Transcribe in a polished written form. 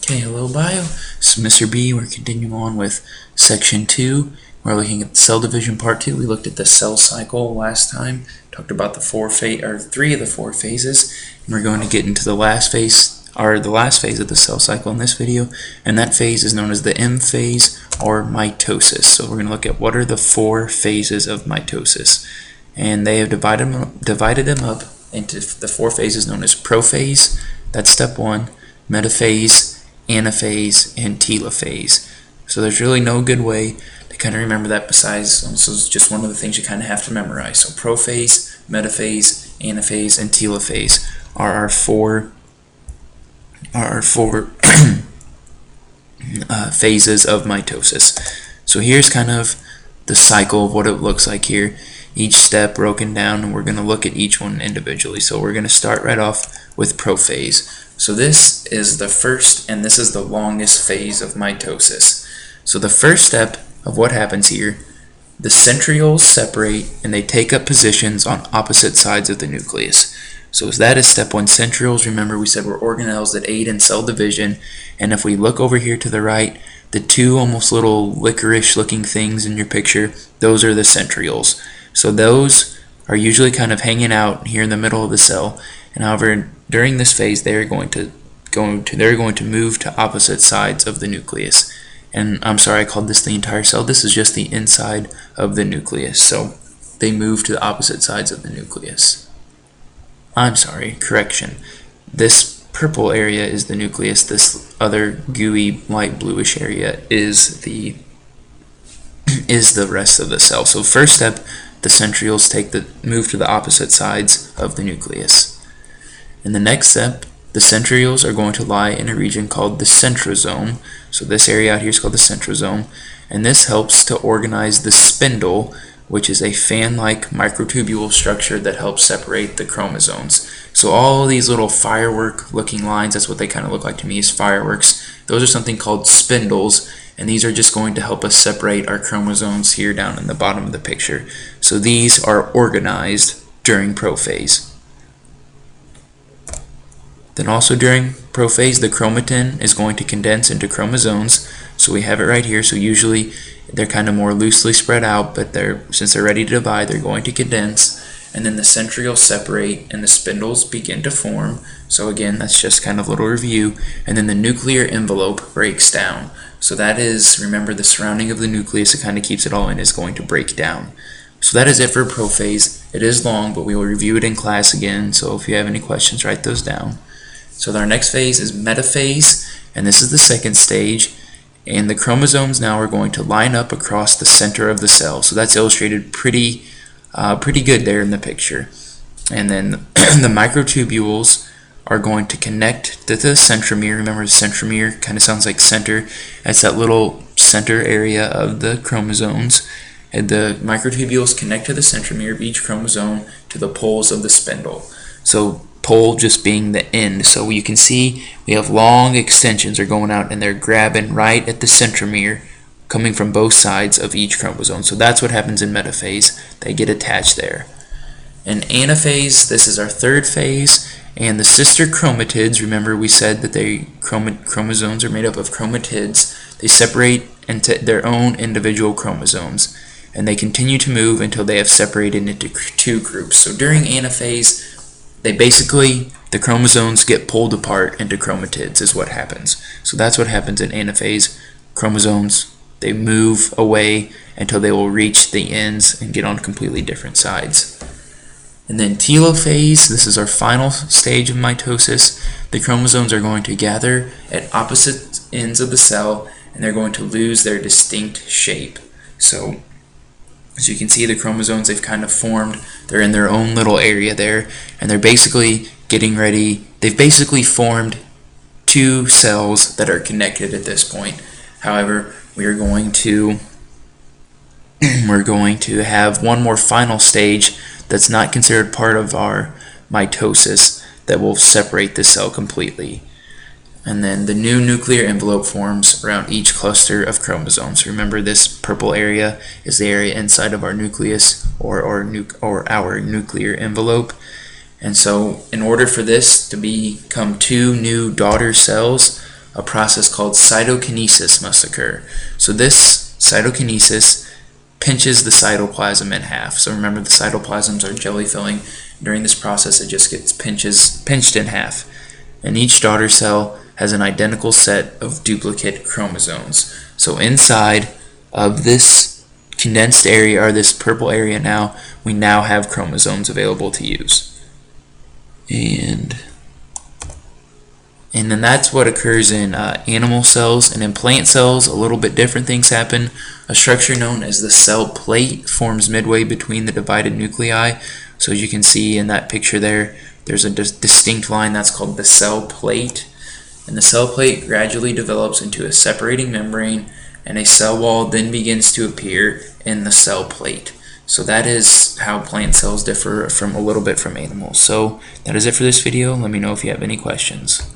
Okay, hello Bio. This is Mr. B. We're continuing on with section 2. We're looking at cell division part 2. We looked at the cell cycle last time. Talked about the three of the four phases. And we're going to get into the last phase of the cell cycle in this video. And that phase is known as the M phase or mitosis. So we're going to look at what are the four phases of mitosis. And they have divided them up into the four phases known as prophase, that's step 1, metaphase, anaphase, and telophase. So there's really no good way to kind of remember that besides, so it's just one of the things you kind of have to memorize. So prophase, metaphase, anaphase, and telophase are our four phases of mitosis. So here's kind of the cycle of what it looks like here. Each step broken down, and we're going to look at each one individually. So we're going to start right off with prophase. So this is the first and this is the longest phase of mitosis. So the first step of what happens here, the centrioles separate and they take up positions on opposite sides of the nucleus. So that is step 1. Centrioles, remember we said were organelles that aid in cell division, and if we look over here to the right, the two almost little licorice looking things in your picture, those are the centrioles. So those are usually kind of hanging out here in the middle of the cell, and however during this phase they're going to move to opposite sides of the nucleus. And I'm sorry, I called this the entire cell. This is just the inside of the nucleus. So they move to the opposite sides of the nucleus. I'm sorry, correction. This purple area is the nucleus. This other gooey light bluish area is the rest of the cell. So first step, the centrioles move to the opposite sides of the nucleus. In the next step, the centrioles are going to lie in a region called the centrosome. So this area out here is called the centrosome, and this helps to organize the spindle, which is a fan-like microtubule structure that helps separate the chromosomes. So all these little firework looking lines, that's what they kind of look like to me, is fireworks. Those are something called spindles, and these are just going to help us separate our chromosomes here down in the bottom of the picture. So these are organized during prophase. Then also during prophase, the chromatin is going to condense into chromosomes. So we have it right here. So usually they're kind of more loosely spread out, but since they're ready to divide, they're going to condense. And then the centrioles separate and the spindles begin to form. So again, that's just kind of a little review. And then the nuclear envelope breaks down. So that is, remember, the surrounding of the nucleus that kind of keeps it all in is going to break down. So that is it for prophase. It is long, but we will review it in class again. So if you have any questions, write those down. So our next phase is metaphase, and this is the second stage. And the chromosomes now are going to line up across the center of the cell. So that's illustrated pretty good there in the picture. And then the microtubules are going to connect to the centromere. Remember, the centromere kind of sounds like center. That's that little center area of the chromosomes. And the microtubules connect to the centromere of each chromosome to the poles of the spindle. So pole just being the end. So you can see we have long extensions are going out and they're grabbing right at the centromere coming from both sides of each chromosome. So that's what happens in metaphase. They get attached there. In anaphase, this is our third phase, and the sister chromatids, remember we said that chromosomes are made up of chromatids. They separate into their own individual chromosomes, and they continue to move until they have separated into two groups. So during anaphase, the chromosomes get pulled apart into chromatids is what happens. So that's what happens in anaphase. Chromosomes, they move away until they will reach the ends and get on completely different sides. And then telophase, this is our final stage of mitosis. The chromosomes are going to gather at opposite ends of the cell, and they're going to lose their distinct shape. So as you can see, the chromosomes, they've kind of formed, they're in their own little area there, and they're basically getting ready. They've basically formed two cells that are connected at this point. However, we're going to have one more final stage that's not considered part of our mitosis that will separate the cell completely. And then the new nuclear envelope forms around each cluster of chromosomes. Remember, this purple area is the area inside of our nucleus or our nuclear envelope. And so in order for this to become two new daughter cells a process called cytokinesis must occur. So this cytokinesis pinches the cytoplasm in half. So remember, the cytoplasms are jelly filling. During this process, it just gets pinched in half. And each daughter cell has an identical set of duplicate chromosomes. So inside of this condensed area, or this purple area now, we now have chromosomes available to use. And then that's what occurs in animal cells. And in plant cells, a little bit different things happen. A structure known as the cell plate forms midway between the divided nuclei. So as you can see in that picture there, there's a distinct line that's called the cell plate. And the cell plate gradually develops into a separating membrane, and a cell wall then begins to appear in the cell plate. So that is how plant cells differ from a little bit from animals. So that is it for this video. Let me know if you have any questions.